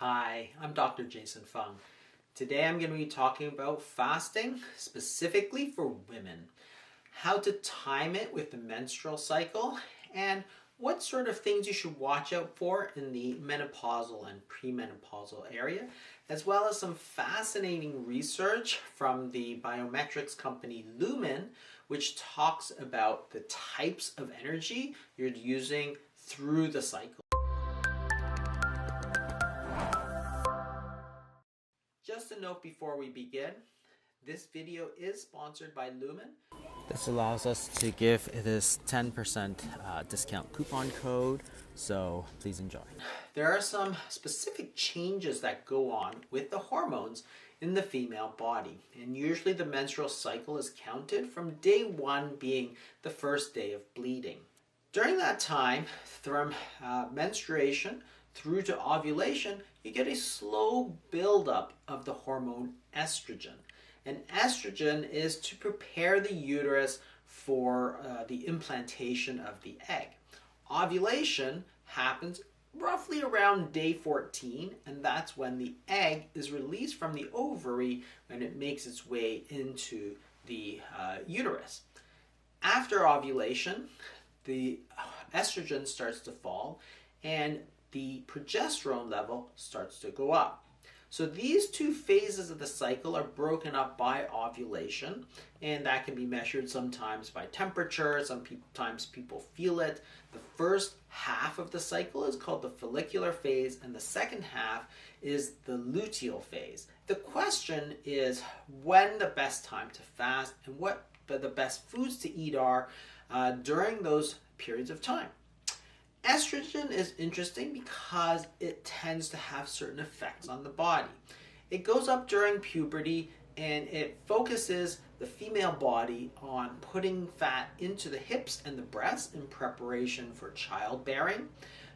Hi, I'm Dr. Jason Fung. Today I'm going to be talking about fasting, specifically for women, how to time it with the menstrual cycle, and what sort of things you should watch out for in the menopausal and premenopausal area, as well as some fascinating research from the biometrics company Lumen, which talks about the types of energy you're using through the cycle. Just a note before we begin, this video is sponsored by Lumen. This allows us to give this 10% discount coupon code, so please enjoy. There are some specific changes that go on with the hormones in the female body, and usually the menstrual cycle is counted from day 1 being the first day of bleeding. During that time, from menstruation through to ovulation, you get a slow buildup of the hormone estrogen. And estrogen is to prepare the uterus for the implantation of the egg. Ovulation happens roughly around day 14, and that's when the egg is released from the ovary when it makes its way into the uterus. After ovulation, the estrogen starts to fall and the progesterone level starts to go up. So these two phases of the cycle are broken up by ovulation, and that can be measured sometimes by temperature, sometimes people feel it. The first half of the cycle is called the follicular phase, and the second half is the luteal phase. The question is when the best time to fast and what the best foods to eat are during those periods of time. Estrogen is interesting because it tends to have certain effects on the body. It goes up during puberty and it focuses the female body on putting fat into the hips and the breasts in preparation for childbearing,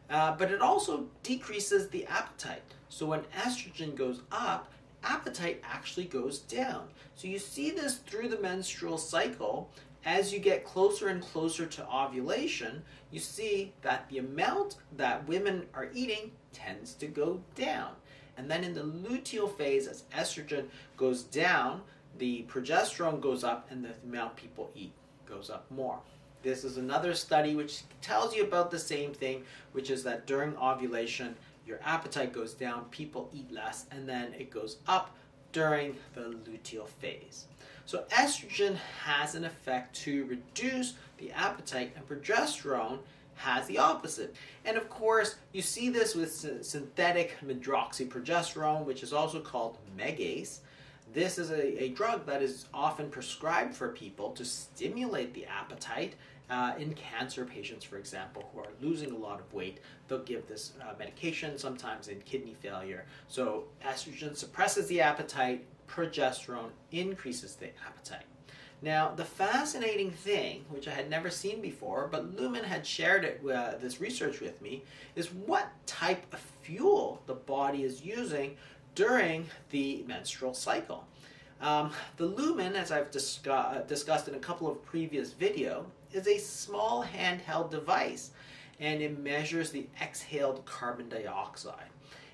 but it also decreases the appetite. So when estrogen goes up, appetite actually goes down. So you see this through the menstrual cycle. As you get closer and closer to ovulation, you see that the amount that women are eating tends to go down. And then in the luteal phase, as estrogen goes down, the progesterone goes up and the amount people eat goes up more. This is another study which tells you about the same thing, which is that during ovulation, your appetite goes down, people eat less, and then it goes up during the luteal phase. So estrogen has an effect to reduce the appetite, and progesterone has the opposite. And of course, you see this with synthetic medroxyprogesterone, which is also called Megase. This is a drug that is often prescribed for people to stimulate the appetite. In cancer patients, for example, who are losing a lot of weight, they'll give this medication, sometimes in kidney failure. So estrogen suppresses the appetite, progesterone increases the appetite. Now, the fascinating thing, which I had never seen before, but Lumen had shared it this research with me, is what type of fuel the body is using during the menstrual cycle. The Lumen, as I've discussed in a couple of previous videos, is a small handheld device, and it measures the exhaled carbon dioxide.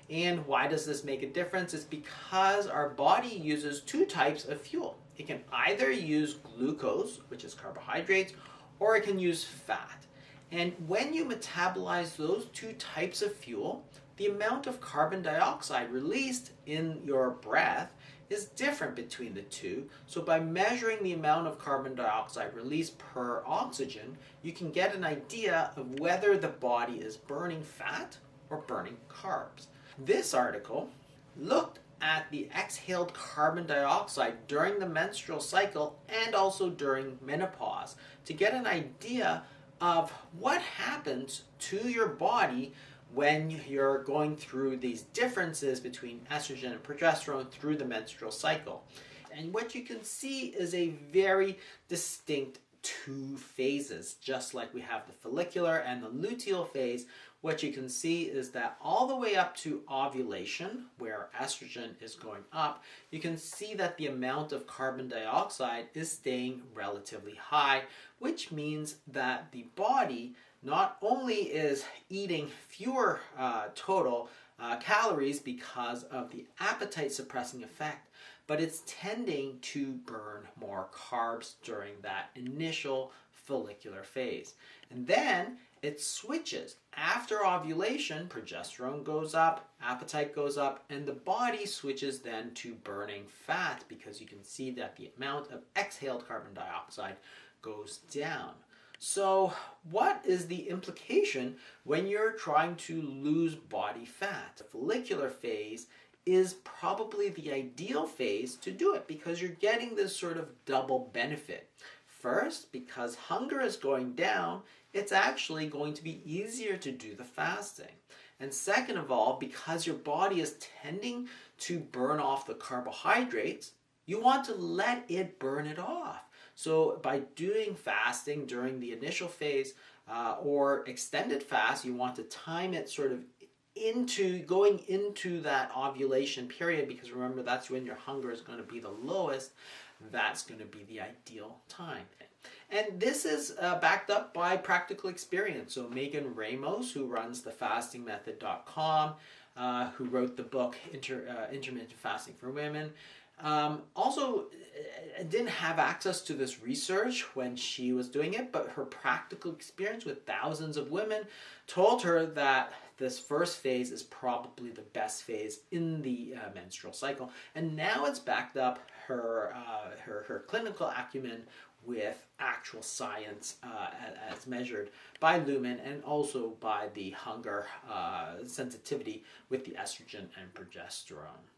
And why does this make a difference? It's because our body uses two types of fuel. It can either use glucose, which is carbohydrates, or it can use fat. And when you metabolize those two types of fuel, the amount of carbon dioxide released in your breath is different between the two. So by measuring the amount of carbon dioxide released per oxygen, you can get an idea of whether the body is burning fat or burning carbs. This article looked at the exhaled carbon dioxide during the menstrual cycle and also during menopause to get an idea of what happens to your body when you're going through these differences between estrogen and progesterone through the menstrual cycle. And what you can see is a very distinct two phases, just like we have the follicular and the luteal phase. What you can see is that all the way up to ovulation, where estrogen is going up, you can see that the amount of carbon dioxide is staying relatively high, which means that the body not only is eating fewer total calories because of the appetite suppressing effect, but it's tending to burn more carbs during that initial follicular phase. And then it switches. After ovulation, progesterone goes up, appetite goes up, and the body switches then to burning fat, because you can see that the amount of exhaled carbon dioxide goes down. So what is the implication when you're trying to lose body fat? The follicular phase is probably the ideal phase to do it, because you're getting this sort of double benefit. First, because hunger is going down, it's actually going to be easier to do the fasting. And second of all, because your body is tending to burn off the carbohydrates, you want to let it burn it off. So by doing fasting during the initial phase or extended fast, you want to time it sort of going into that ovulation period, because remember, that's when your hunger is going to be the lowest. That's going to be the ideal time. And this is backed up by practical experience. So Megan Ramos, who runs thefastingmethod.com, who wrote the book Intermittent Fasting for Women, also didn't have access to this research when she was doing it, but her practical experience with thousands of women told her that this first phase is probably the best phase in the menstrual cycle. And now it's backed up her clinical acumen with actual science as measured by Lumen, and also by the hunger sensitivity with the estrogen and progesterone.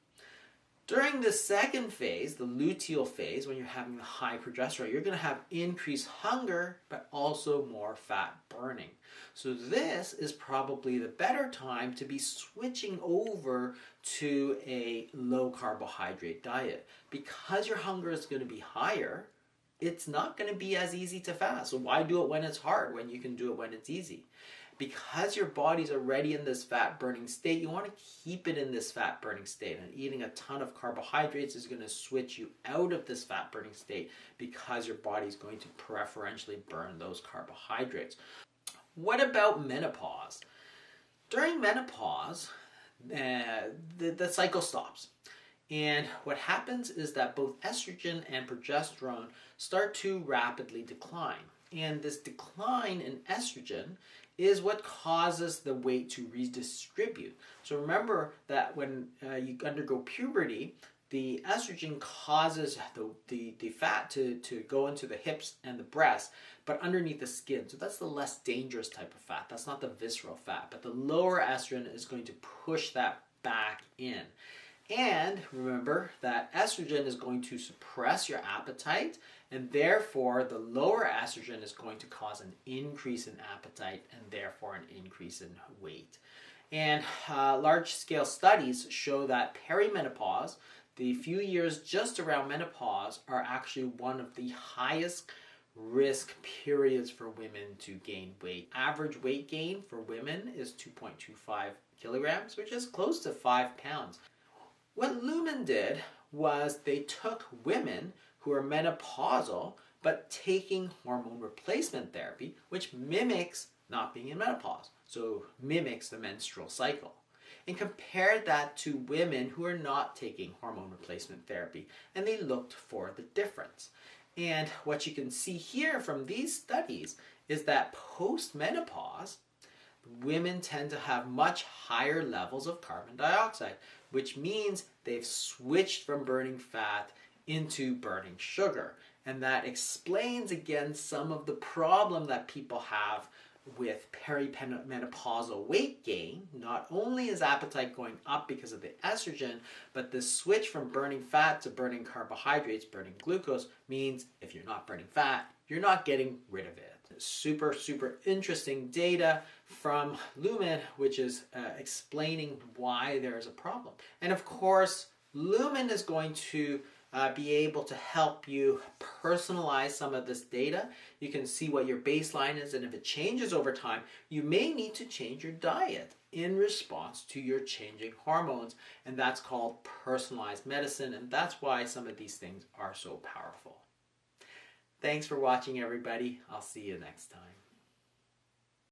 During the second phase, the luteal phase, when you're having the high progesterone, you're going to have increased hunger, but also more fat burning. So this is probably the better time to be switching over to a low carbohydrate diet. Because your hunger is going to be higher, it's not going to be as easy to fast. So why do it when it's hard when you can do it when it's easy? Because your body's already in this fat burning state, you want to keep it in this fat burning state. And eating a ton of carbohydrates is going to switch you out of this fat burning state, because your body's going to preferentially burn those carbohydrates. What about menopause? During menopause, the cycle stops. And what happens is that both estrogen and progesterone start to rapidly decline. And this decline in estrogen is what causes the weight to redistribute. So remember that when you undergo puberty, the estrogen causes the fat to go into the hips and the breast, but underneath the skin. So that's the less dangerous type of fat. That's not the visceral fat, but the lower estrogen is going to push that back in. And remember that estrogen is going to suppress your appetite, and therefore the lower estrogen is going to cause an increase in appetite, and therefore an increase in weight. And large-scale studies show that perimenopause, the few years just around menopause, are actually one of the highest risk periods for women to gain weight. Average weight gain for women is 2.25 kilograms, which is close to 5 pounds. What Lumen did was they took women who are menopausal but taking hormone replacement therapy, which mimics not being in menopause, so mimics the menstrual cycle, and compared that to women who are not taking hormone replacement therapy, and they looked for the difference. And what you can see here from these studies is that post-menopause, women tend to have much higher levels of carbon dioxide, which means they've switched from burning fat into burning sugar. And that explains again some of the problem that people have with perimenopausal weight gain. Not only is appetite going up because of the estrogen, but the switch from burning fat to burning carbohydrates, burning glucose, means if you're not burning fat, you're not getting rid of it. Super, super interesting data from Lumen, which is explaining why there is a problem. And of course, Lumen is going to be able to help you personalize some of this data. You can see what your baseline is, and if it changes over time, you may need to change your diet in response to your changing hormones, and that's called personalized medicine, and that's why some of these things are so powerful. Thanks for watching, everybody. I'll see you next time.